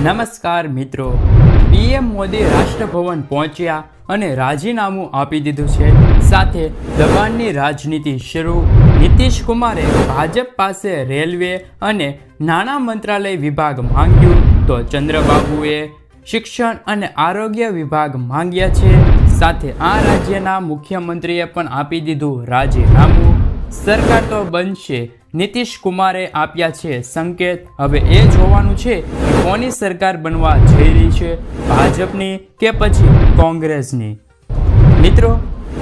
નમસ્કાર મિત્રો, પીએમ મોદી રાષ્ટ્રભવન પહોંચ્યા અને રાજીનામું આપી દીધું છે. સાથે દબાણની રાજનીતિ શરૂ. નીતિશ કુમારે ભાજપ પાસે રેલવે અને નાણાં મંત્રાલય વિભાગ માંગ્યું તો ચંદ્રબાબુએ શિક્ષણ અને આરોગ્ય વિભાગ માંગ્યા છે. સાથે આ રાજ્યના મુખ્યમંત્રીએ પણ આપી દીધું રાજીનામું. સરકાર તો બનશે, નીતિશ કુમારે આપ્યા છે સંકેત. હવે એ જોવાનું છે કે કોની સરકાર બનવા જઈ રહી છે, ભાજપની કે પછી કોંગ્રેસની. મિત્રો,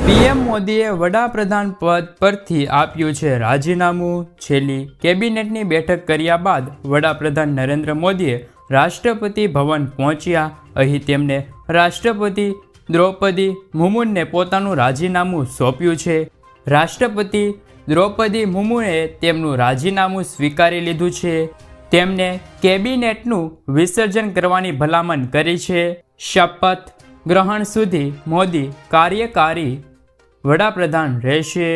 પીએમ મોદીએ વડાપ્રધાન પદ પરથી આપ્યું છે રાજીનામું. છેલ્લી કેબિનેટની બેઠક કર્યા બાદ વડાપ્રધાન નરેન્દ્ર મોદીએ રાષ્ટ્રપતિ ભવન પહોંચ્યા. અહીં તેમને રાષ્ટ્રપતિ દ્રૌપદી મુર્મુને પોતાનું રાજીનામું સોંપ્યું છે. રાષ્ટ્રપતિ દ્રૌપદી મુર્મુએ તેમનું રાજીનામું સ્વીકારી લીધું છે. તેમને કેબિનેટનું વિસર્જન કરવાની ભલામણ કરી છે. શપથ ગ્રહણ સુધી મોદી કાર્યકારી વડાપ્રધાન રહેશે.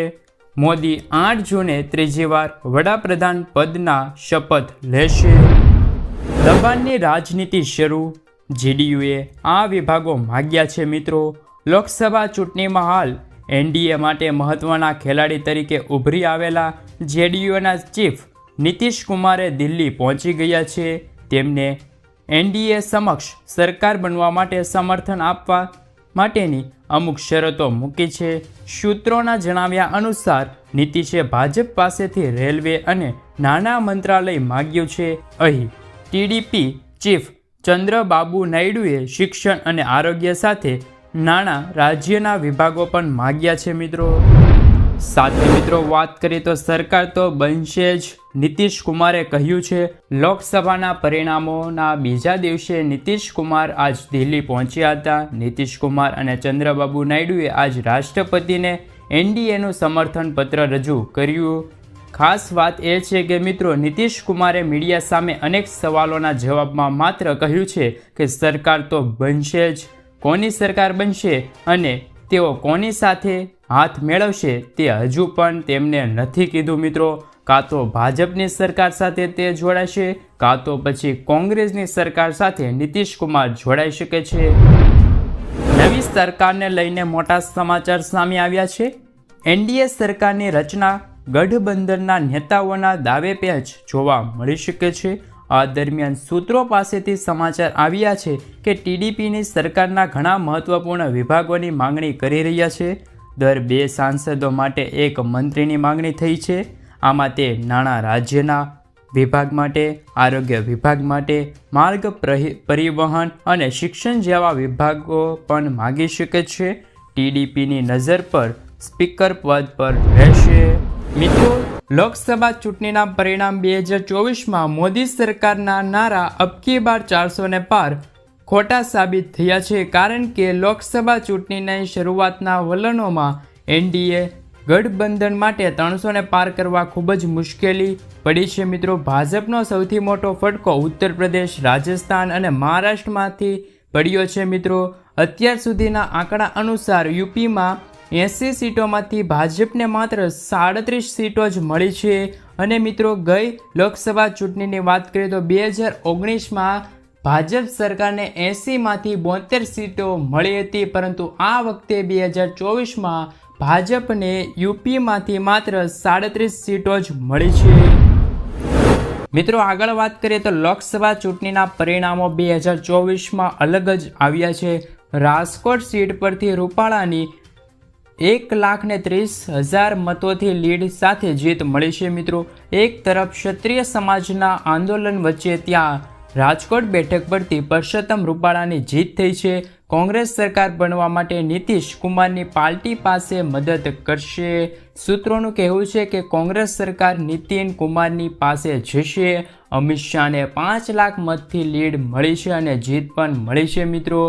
મોદી 8 જૂને ત્રીજી વાર વડાપ્રધાન પદના શપથ લેશે. દબાણની રાજનીતિ શરૂ. જેડીયુએ આ વિભાગો માગ્યા છે. મિત્રો, લોકસભા ચૂંટણીમાં હાલ એનડીએ માટે મહત્વના ખેલાડી તરીકે ઉભરી આવેલા જેડીયુના ચીફ નીતિશ કુમારે દિલ્હી પહોંચી ગયા છે. તેમને એનડીએ સમક્ષ સરકાર બનવા માટે સમર્થન આપવા માટેની અમુક શરતો મૂકી છે. સૂત્રોના જણાવ્યા અનુસાર નીતિશે ભાજપ પાસેથી રેલવે અને નાણાં મંત્રાલય માગ્યું છે. અહીં ટીડીપી ચીફ ચંદ્રબાબુ નાયડુએ શિક્ષણ અને આરોગ્ય સાથે નાણાં રાજ્યના વિભાગો પણ માગ્યા છે. મિત્રો વાત કરીએ તો સરકાર તો બનશે જ. નીતિશ કુમારે કહ્યું છે. લોકસભાના પરિણામોના બીજા દિવસે નીતિશ કુમાર આજ દિલ્હી પહોંચ્યા હતા. નીતિશ કુમાર અને ચંદ્રબાબુ નાયડુએ આજ રાષ્ટ્રપતિને એનડીએનું સમર્થન પત્ર રજૂ કર્યું. ખાસ વાત એ છે કે મિત્રો, નીતિશ કુમારે મીડિયા સામે અનેક સવાલોના જવાબમાં માત્ર કહ્યું છે કે સરકાર તો બનશે જ. કોની સરકાર બનશે અને તેઓ કોની સાથે હાથ મેળવશે તે હજુ પણ તેમને નથી કીધું. મિત્રો, કાં તો ભાજપની સરકાર સાથે તે જોડાશે, કાં તો પછી કોંગ્રેસની સરકાર સાથે નીતિશ કુમાર જોડાઈ શકે છે. નવી સરકારને લઈને મોટા સમાચાર સામે આવ્યા છે. એનડીએ સરકારની રચના ગઠબંધનના નેતાઓના દાવે પેચ જોવા મળી શકે છે. આ દરમિયાન સૂત્રો પાસેથી સમાચાર આવ્યા છે કે ટીડીપીની સરકારના ઘણા મહત્વપૂર્ણ વિભાગોની માંગણી કરી રહ્યા છે. દર 2 સાંસદો માટે એક મંત્રીની માંગણી થઈ છે. આમાં તે નાણાં રાજ્યના વિભાગ માટે, આરોગ્ય વિભાગ માટે, માર્ગ પરિવહન અને શિક્ષણ જેવા વિભાગો પણ માગી શકે છે. ટીડીપીની નજર પર સ્પીકર પદ પર રહેશે. મિત્રો, લોકસભા ચૂંટણીના પરિણામ 2024માં મોદી સરકારના નારા અબકી બાર 400 પાર ખોટા સાબિત થયા છે. કારણ કે લોકસભા ચૂંટણીની શરૂઆતના વલણોમાં એનડીએ ગઠબંધન માટે 300 પાર કરવા ખૂબ જ મુશ્કેલી પડી છે. મિત્રો, ભાજપનો સૌથી મોટો ફટકો ઉત્તર પ્રદેશ, રાજસ્થાન અને મહારાષ્ટ્રમાંથી પડ્યો છે. મિત્રો, અત્યાર સુધીના આંકડા અનુસાર યુપીમાં 80 સીટોમાંથી ભાજપને માત્ર 37 સીટો જ મળી છે. અને મિત્રો, ગઈ લોકસભા ચૂંટણીની વાત કરીએ તો 2019માં ભાજપ સરકારને 80માંથી 72 સીટો મળી હતી. પરંતુ આ વખતે 2024માં ભાજપને યુપીમાંથી માત્ર 37 સીટો જ મળી છે. મિત્રો, આગળ વાત કરીએ તો લોકસભા ચૂંટણીના પરિણામો 2024માં અલગ જ આવ્યા છે. રાજકોટ સીટ પરથી રૂપાલાની 1,30,000 મતોથી લીડ સાથે જીત મળી છે. મિત્રો, એક તરફ ક્ષત્રિય સમાજના આંદોલન વચ્ચે ત્યાં રાજકોટ બેઠક પરથી પરસોત્તમ રૂપાલાની જીત થઈ છે. કોંગ્રેસ સરકાર બનવા માટે નીતિશ કુમારની પાર્ટી પાસે મદદ કરશે. સૂત્રોનું કહેવું છે કે કોંગ્રેસ સરકાર નીતિન કુમારની પાસે જશે. અમિત શાહને 5 લાખ મતથી લીડ મળી છે અને જીત પણ મળી છે. મિત્રો,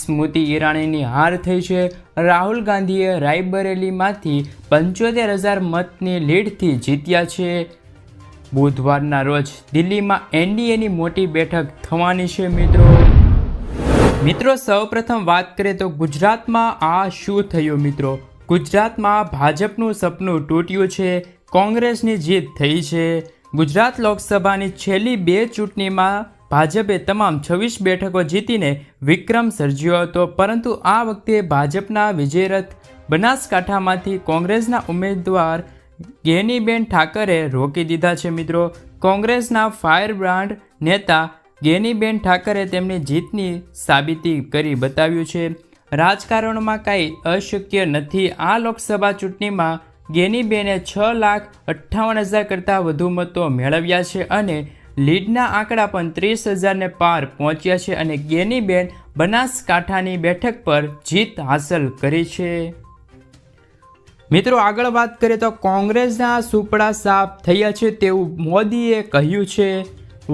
સ્મૃતિ ઈરાનીની હાર થઈ છે. રાહુલ ગાંધીએ રાયબરેલીમાંથી 75,000 મતની લીડથી જીત્યા છે. બુધવારના રોજ દિલ્હીમાં એનડીએની મોટી બેઠક થવાની છે. મિત્રો, સૌપ્રથમ વાત કરીએ તો ગુજરાતમાં આ શું થયું. મિત્રો, ગુજરાતમાં ભાજપનું સપનું તૂટ્યું છે. કોંગ્રેસની જીત થઈ છે. ગુજરાત લોકસભાની છેલ્લી 2 ચૂંટણીમાં ભાજપે તમામ 26 બેઠકો જીતીને વિક્રમ સર્જ્યો હતો, પરંતુ આ વખતે ભાજપના વિજયરથ બનાસકાંઠામાંથી કોંગ્રેસના ઉમેદવાર ગેનીબેન ઠાકરે રોકી દીધા છે મિત્રો. કોંગ્રેસના ફાયરબ્રાન્ડ નેતા ગેનીબેન ઠાકરે તેમની જીતની સાબિતી કરી બતાવ્યું છે. રાજકારણમાં કાંઈ અશક્ય નથી. આ લોકસભા ચૂંટણીમાં ગેનીબેને 6,58,000 કરતાં વધુ મતો મેળવ્યા છે અને લીડના આંકડા પણ 30,000ને પાર પહોંચ્યા છે અને ગેનીબેન બનાસકાંઠાની બેઠક પર જીત હાંસલ કરી છે. મિત્રો આગળ વાત કરીએ તો કોંગ્રેસના સુપડા સાફ થયા છે તેવું મોદીએ કહ્યું છે.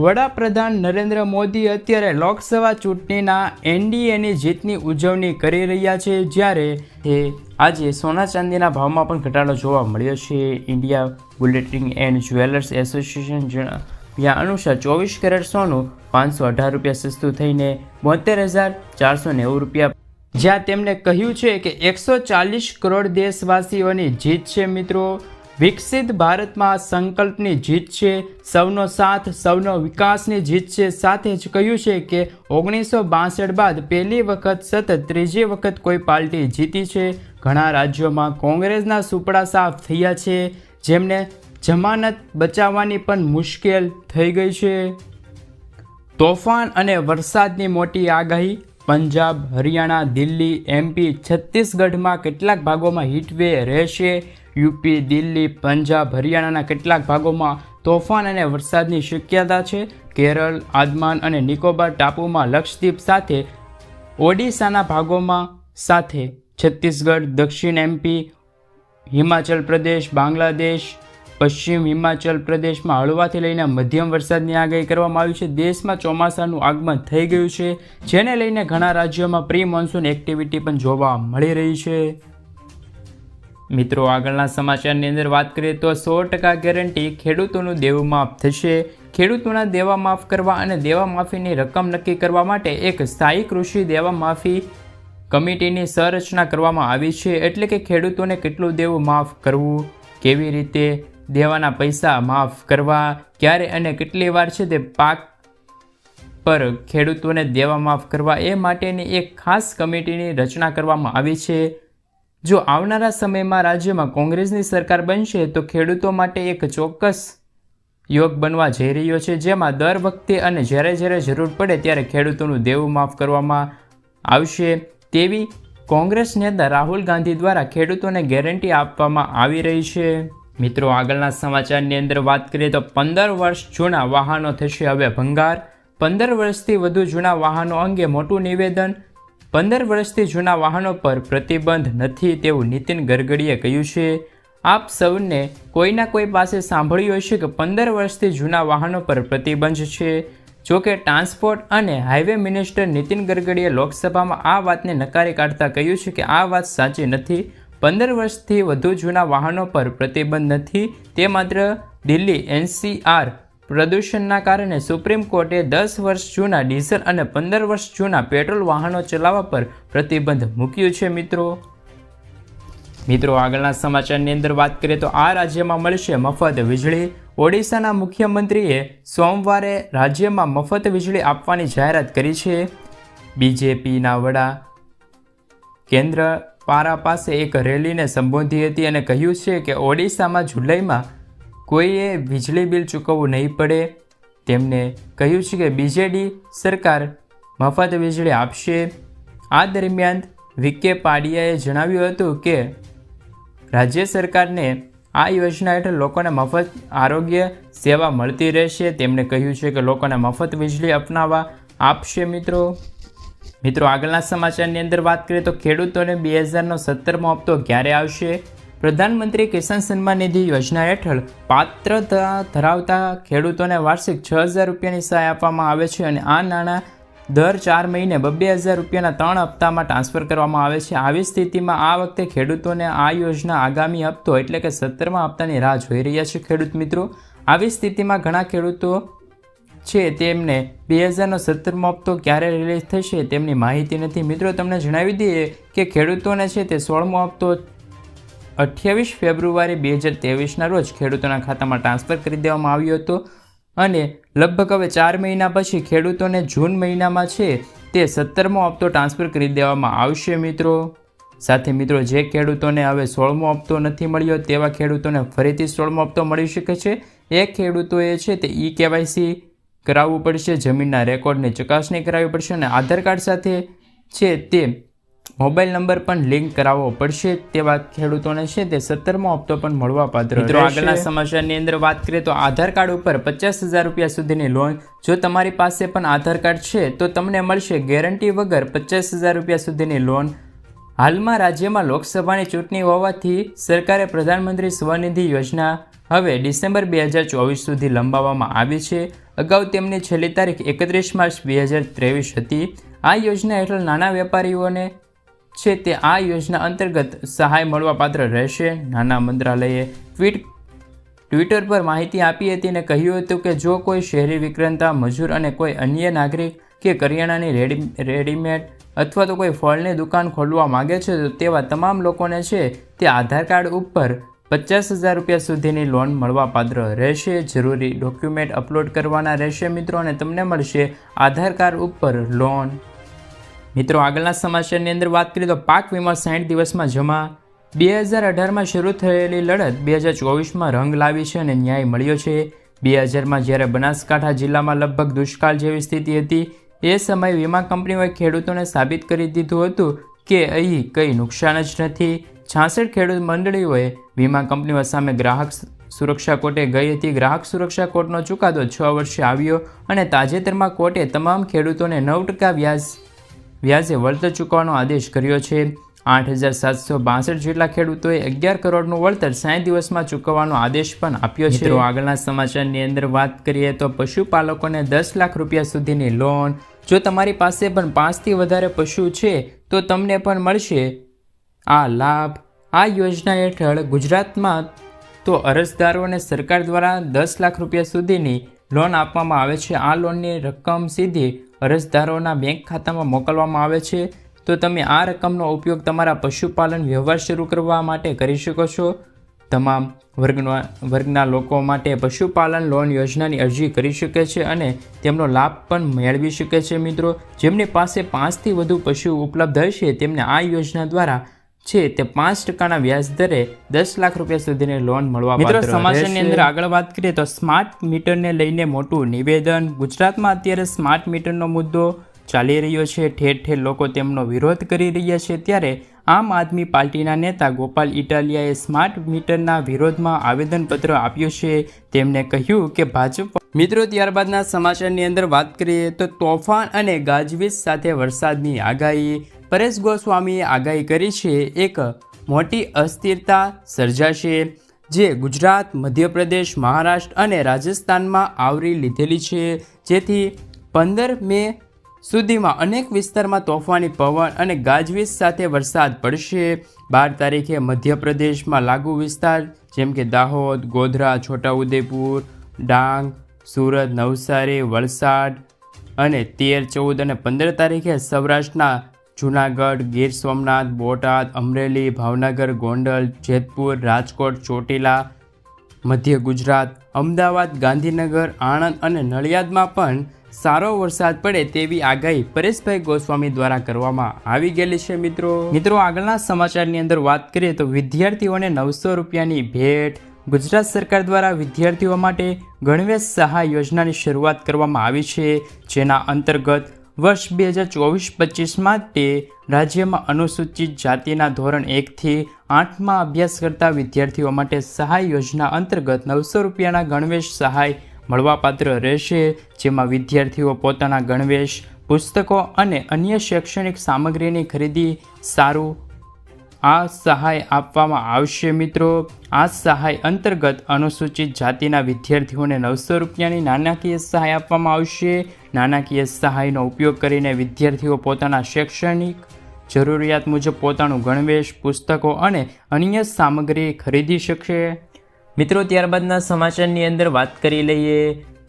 વડાપ્રધાન નરેન્દ્ર મોદી અત્યારે લોકસભા ચૂંટણીના એનડીએની જીતની ઉજવણી કરી રહ્યા છે, જ્યારે આજે સોના ચાંદીના ભાવમાં પણ ઘટાડો જોવા મળ્યો છે. India bulletin and jewellers association જણાવ્યા અનુસાર 24 કેરેટ સોનું 518 રૂપિયા સસ્તું થઈને 72,490 રૂપિયા, જ્યાં તેમણે કહ્યું છે કે 140 કરોડ દેશવાસીઓની જીત છે. મિત્રો વિકસિત ભારતમાં સંકલ્પની જીત છે, સૌનો સાથ સૌનો વિકાસની જીત છે. સાથે જ કહ્યું છે કે 1962 બાદ પહેલી વખત સતત ત્રીજી વખત કોઈ પાર્ટી જીતી છે. ઘણા રાજ્યોમાં કોંગ્રેસના સુપડા સાફ થયા છે, જેમને જમાનત બચાવવાની પણ મુશ્કેલ થઈ ગઈ છે. તોફાન અને વરસાદની મોટી આગાહી. પંજાબ, હરિયાણા, દિલ્હી, એમપી, છત્તીસગઢમાં કેટલાક ભાગોમાં હીટવેવ રહેશે. યુપી, દિલ્હી, પંજાબ, હરિયાણાના કેટલાક ભાગોમાં તોફાન અને વરસાદની શક્યતા છે. કેરળ, આંદામાન અને નિકોબાર ટાપુમાં લક્ષદ્વીપ સાથે ઓડિશાના ભાગોમાં સાથે છત્તીસગઢ, દક્ષિણ એમપી, હિમાચલ પ્રદેશ, બાંગ્લાદેશ, પશ્ચિમ હિમાચલ પ્રદેશમાં હળવાથી લઈને મધ્યમ વરસાદની આગાહી કરવામાં આવી છે. દેશમાં ચોમાસાનું આગમન થઈ ગયું છે, જેને લઈને ઘણા રાજ્યોમાં પ્રી મોન્સૂન એક્ટિવિટી પણ જોવા મળી રહી છે. મિત્રો આગળના સમાચારની અંદર વાત કરીએ તો 100% ગેરંટી ખેડૂતોનું દેવું માફ થશે. ખેડૂતોના દેવા માફ કરવા અને દેવા માફીની રકમ નક્કી કરવા માટે એક સ્થાયી કૃષિ દેવા માફી કમિટીની સંરચના કરવામાં આવી છે. એટલે કે ખેડૂતોને કેટલું દેવું માફ કરવું, કેવી રીતે દેવાના પૈસા માફ કરવા, ક્યારે અને કેટલી વાર છે તે પાક પર ખેડૂતોને દેવા માફ કરવા, એ માટેની એક ખાસ કમિટીની રચના કરવામાં આવી છે. જો આવનારા સમયમાં રાજ્યમાં કોંગ્રેસની સરકાર બનશે તો ખેડૂતો માટે એક ચોક્કસ યોગ બનવા જઈ રહ્યો છે, જેમાં દર વખતે અને જ્યારે જરૂર પડે ત્યારે ખેડૂતોનું દેવું માફ કરવામાં આવશે તેવી કોંગ્રેસ નેતા રાહુલ ગાંધી દ્વારા ખેડૂતોને ગેરંટી આપવામાં આવી રહી છે. મિત્રો આગળના સમાચારની અંદર વાત કરીએ તો 15 વર્ષ જૂના વાહનો થશે હવે ભંગાર. 15 વર્ષથી વધુ જૂના વાહનો અંગે મોટું નિવેદન. 15 વર્ષથી જૂના વાહનો પર પ્રતિબંધ નથી તેવું નીતિન ગડકરીએ કહ્યું છે. આપ સૌને કોઈના કોઈ પાસે સાંભળ્યું હશે કે 15 વર્ષથી જૂના વાહનો પર પ્રતિબંધ છે. જોકે ટ્રાન્સપોર્ટ અને હાઈવે મિનિસ્ટર નીતિન ગડકરીએ લોકસભામાં આ વાતને નકારી કાઢતા કહ્યું છે કે આ વાત સાચી નથી. 15 વર્ષથી વધુ જૂના વાહનો પર પ્રતિબંધ નથી, તે માત્ર દિલ્હી એનસીઆર પ્રદૂષણના કારણે સુપ્રીમ કોર્ટે 10 વર્ષ જૂના ડીઝલ અને 15 વર્ષ જૂના પેટ્રોલ વાહનો ચલાવવા પર પ્રતિબંધ મૂક્યું છે. મિત્રો આગળના સમાચારની અંદર વાત કરીએ તો આ રાજ્યમાં મળશે મફત વીજળી. ઓડિશાના મુખ્યમંત્રીએ સોમવારે રાજ્યમાં મફત વીજળી આપવાની જાહેરાત કરી છે. બીજેપીના વડા કેન્દ્ર પારા પાસે એક રેલીને સંબોધી હતી અને કહ્યું છે કે ઓડિશામાં જુલાઈમાં કોઈએ વીજળી બિલ ચૂકવવું નહીં પડે. તેમણે કહ્યું છે કે બીજેડી સરકાર મફત વીજળી આપશે. આ દરમિયાન વિકે પાડિયાએ જણાવ્યું હતું કે રાજ્ય સરકારને આ યોજના હેઠળ લોકોને મફત આરોગ્ય સેવા મળતી રહેશે. તેમણે કહ્યું છે કે લોકોને મફત વીજળી અપનાવવા આપશે. મિત્રો આગળના સમાચારની અંદર વાત કરીએ તો ખેડૂતોને 2017મો હપ્તો ક્યારે આવશે? પ્રધાનમંત્રી કિસાન સન્માન નિધિ યોજના હેઠળ પાત્રતા ધરાવતા ખેડૂતોને વાર્ષિક 6,000 રૂપિયાની સહાય આપવામાં આવે છે અને આ નાણાં દર 4 મહિને 2,000 રૂપિયાના 3 હપ્તામાં ટ્રાન્સફર કરવામાં આવે છે. આવી સ્થિતિમાં આ વખતે ખેડૂતોને આ યોજના આગામી હપ્તો એટલે કે 17મા હપ્તાની રાહ જોઈ રહ્યા છે. ખેડૂત મિત્રો, આવી સ્થિતિમાં ઘણા ખેડૂતો છે તેમને 2017મો હપ્તો ક્યારે રિલીઝ થશે તેમની માહિતી નથી. મિત્રો તમને જણાવી દઈએ કે ખેડૂતોને છે તે 16મો હપ્તો 28 ફેબ્રુઆરી 2023ના રોજ ખેડૂતોના ખાતામાં ટ્રાન્સફર કરી દેવામાં આવ્યો હતો. અને લગભગ હવે 4 મહિના પછી ખેડૂતોને જૂન મહિનામાં છે તે 17મો હપ્તો ટ્રાન્સફર કરી દેવામાં આવશે મિત્રો. સાથે મિત્રો જે ખેડૂતોને હવે 16મો હપ્તો નથી મળ્યો તેવા ખેડૂતોને ફરીથી 16મો હપ્તો મળી શકે છે. એ ખેડૂતોએ છે તે KYC કરાવવું પડશે, જમીનના રેકોર્ડની ચકાસણી કરાવવી પડશે અને આધાર કાર્ડ સાથે છે તે મોબાઈલ નંબર પણ લિંક કરાવવો પડશે. તેવા ખેડૂતોને છે તે 17મો હપ્તો પણ મળવા પાત્ર. મિત્રો આગળના સમાચારની અંદર વાત કરીએ તો આધાર કાર્ડ ઉપર 50,000 રૂપિયા સુધીની લોન. જો તમારી પાસે પણ આધાર કાર્ડ છે તો તમને મળશે ગેરંટી વગર 50,000 રૂપિયા સુધીની લોન. હાલમાં રાજ્યમાં લોકસભાની ચૂંટણી હોવાથી સરકારે પ્રધાનમંત્રી સ્વનિધિ યોજના હવે ડિસેમ્બર 2024 સુધી લંબાવવામાં આવી છે. અગાઉ તેમની છેલ્લી તારીખ 31 માર્ચ 2023 હતી. આ યોજના હેઠળ નાના વેપારીઓને છે તે આ યોજના અંતર્ગત સહાય મળવાપાત્ર રહેશે. નાના મંત્રાલયે ટ્વિટર પર માહિતી આપી હતી અને કહ્યું હતું કે જો કોઈ શહેરી વિક્રેતા, મજૂર અને કોઈ અન્ય નાગરિક કે કરિયાણાની રેડીમેડ અથવા તો કોઈ ફળની દુકાન ખોલવા માગે છે તો તેવા તમામ લોકોને છે તે આધાર કાર્ડ ઉપર 50,000 રૂપિયા સુધીની લોન મળવાપાત્ર રહેશે. જરૂરી ડોક્યુમેન્ટ અપલોડ કરવાના રહેશે મિત્રો અને તમને મળશે આધાર કાર્ડ ઉપર લોન. મિત્રો આગળના સમાચારની અંદર વાત કરીએ તો પાક વીમા 60 દિવસમાં જમા. 2018માં શરૂ થયેલી લડત 2024માં રંગ લાવી છે અને ન્યાય મળ્યો છે. 2000માં જ્યારે બનાસકાંઠા જિલ્લામાં લગભગ દુષ્કાળ જેવી સ્થિતિ હતી એ સમયે વીમા કંપનીઓએ ખેડૂતોને સાબિત કરી દીધું હતું કે અહીં કંઈ નુકસાન જ નથી. 66 ખેડૂત મંડળીઓએ વીમા કંપનીઓ સામે ગ્રાહક સુરક્ષા કોર્ટે ગઈ હતી. ગ્રાહક સુરક્ષા કોર્ટનો ચુકાદો 6 વર્ષે આવ્યો અને તાજેતરમાં કોર્ટે તમામ ખેડૂતોને 9% વ્યાજે વળતર ચૂકવવાનો આદેશ કર્યો છે. 8,762 જેટલા ખેડૂતોએ 11 કરોડનું વળતર 60 દિવસમાં ચૂકવવાનો આદેશ પણ આપ્યો છે. મિત્રો આગળના સમાચારની અંદર વાત કરીએ તો પશુપાલકોને 10 લાખ રૂપિયા સુધીની લોન. જો તમારી પાસે પણ 5થી વધારે પશુ છે તો તમને પણ મળશે આ લાભ. આ યોજના હેઠળ ગુજરાતમાં તો અરજદારોને સરકાર દ્વારા 10 લાખ રૂપિયા સુધીની લોન આપવામાં આવે છે. આ લોનની રકમ સીધી અરજદારોના બેંક ખાતામાં મોકલવામાં આવે છે. તો તમે આ રકમનો ઉપયોગ તમારા પશુપાલન વ્યવહાર શરૂ કરવા માટે કરી શકો છો. તમામ વર્ગના લોકો માટે પશુપાલન લોન યોજનાની અરજી કરી શકે છે અને તેમનો લાભ પણ મેળવી શકે છે. મિત્રો જેમની પાસે 5થી વધુ પશુ ઉપલબ્ધ હશે તેમને આ યોજના દ્વારા છે તે 5%ના વ્યાજ દરે 10 લાખ રૂપિયા સુધીની લોન મળવા પાત્ર. મિત્રો સમાચારની અંદર આગળ વાત કરીએ તો સ્માર્ટ મીટરને લઈને મોટું નિવેદન. ગુજરાતમાં અત્યારે સ્માર્ટ મીટરનો મુદ્દો ચાલી રહ્યો છે. ઠેર ઠેર લોકો તેમનો વિરોધ કરી રહ્યા છે. ત્યારે આમ આદમી પાર્ટીના નેતા ગોપાલ ઇટાલિયાએ સ્માર્ટ મીટરના વિરોધમાં આવેદનપત્ર આપ્યું છે. તેમણે કહ્યું કે ભાજપ. મિત્રો ત્યારબાદના સમાચારની અંદર વાત કરીએ તો તોફાન અને ગાજવીજ સાથે વરસાદની આગાહી. પરેશ ગોસ્વામીએ આગાહી કરી છે એક મોટી અસ્થિરતા સર્જાશે જે ગુજરાત, મધ્યપ્રદેશ, મહારાષ્ટ્ર અને રાજસ્થાનમાં આવરી લીધેલી છે. જેથી 15 મે સુધીમાં અનેક વિસ્તારમાં તોફાની પવન અને ગાજવીજ સાથે વરસાદ પડશે. 12 તારીખે મધ્યપ્રદેશમાં લાગુ વિસ્તાર જેમ કે દાહોદ, ગોધરા, છોટાઉદેપુર, ડાંગ, સુરત, નવસારી, વલસાડ અને 13, 14 અને 15 તારીખે સૌરાષ્ટ્રના જૂનાગઢ, ગીર સોમનાથ, બોટાદ, અમરેલી, ભાવનગર, ગોંડલ, જેતપુર, રાજકોટ, ચોટીલા, મધ્ય ગુજરાત, અમદાવાદ, ગાંધીનગર, આણંદ અને નડિયાદમાં પણ સારો વરસાદ પડે તેવી આગાહી પરેશભાઈ ગોસ્વામી દ્વારા કરવામાં આવી ગયેલી છે. મિત્રો આગળના સમાચારની અંદર વાત કરીએ તો વિદ્યાર્થીઓને 900 રૂપિયાની ભેટ. ગુજરાત સરકાર દ્વારા વિદ્યાર્થીઓ માટે ગણવેશ સહાય યોજનાની શરૂઆત કરવામાં આવી છે. જેના અંતર્ગત વર્ષ 2024-25 માટે રાજ્યમાં અનુસૂચિત જાતિના ધોરણ 1થી 8માં અભ્યાસ કરતા વિદ્યાર્થીઓ માટે સહાય યોજના અંતર્ગત 900 રૂપિયાના ગણવેશ સહાય મળવાપાત્ર રહેશે. જેમાં વિદ્યાર્થીઓ પોતાના ગણવેશ, પુસ્તકો અને અન્ય શૈક્ષણિક સામગ્રીની ખરીદી સારું આ સહાય આપવામાં આવશે. મિત્રો આ સહાય અંતર્ગત અનુસૂચિત જાતિના વિદ્યાર્થીઓને 900 રૂપિયાની નાણાકીય સહાય આપવામાં આવશે. નાણાકીય સહાયનો ઉપયોગ કરીને વિદ્યાર્થીઓ પોતાના શૈક્ષણિક જરૂરિયાત મુજબ પોતાનું ગણવેશ, પુસ્તકો અને અન્ય સામગ્રી ખરીદી શકશે. મિત્રો ત્યારબાદના સમાચારની અંદર વાત કરી લઈએ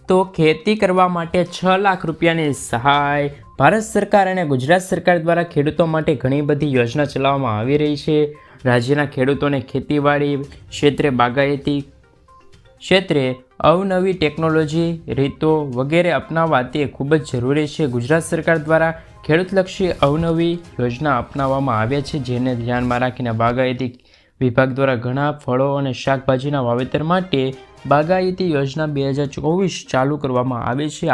તો ખેતી કરવા માટે 6 લાખ રૂપિયાની સહાય. ભારત સરકાર અને ગુજરાત સરકાર દ્વારા ખેડૂતો માટે ઘણી બધી યોજના ચલાવવામાં આવી રહી છે. રાજ્યના ખેડૂતોને ખેતીવાડી ક્ષેત્રે, બાગાયતી ક્ષેત્રે અવનવી ટેકનોલોજી રીતો વગેરે અપનાવવા તે ખૂબ જ જરૂરી છે. ગુજરાત સરકાર દ્વારા ખેડૂતલક્ષી અવનવી યોજના અપનાવવામાં આવે છે, જેને ધ્યાનમાં રાખીને બાગાયતી વિભાગ દ્વારા ઘણા ફળો અને શાકભાજીના વાવેતર માટે બાગાયતી યોજના 2024 ચાલુ કરવામાં આવે છે.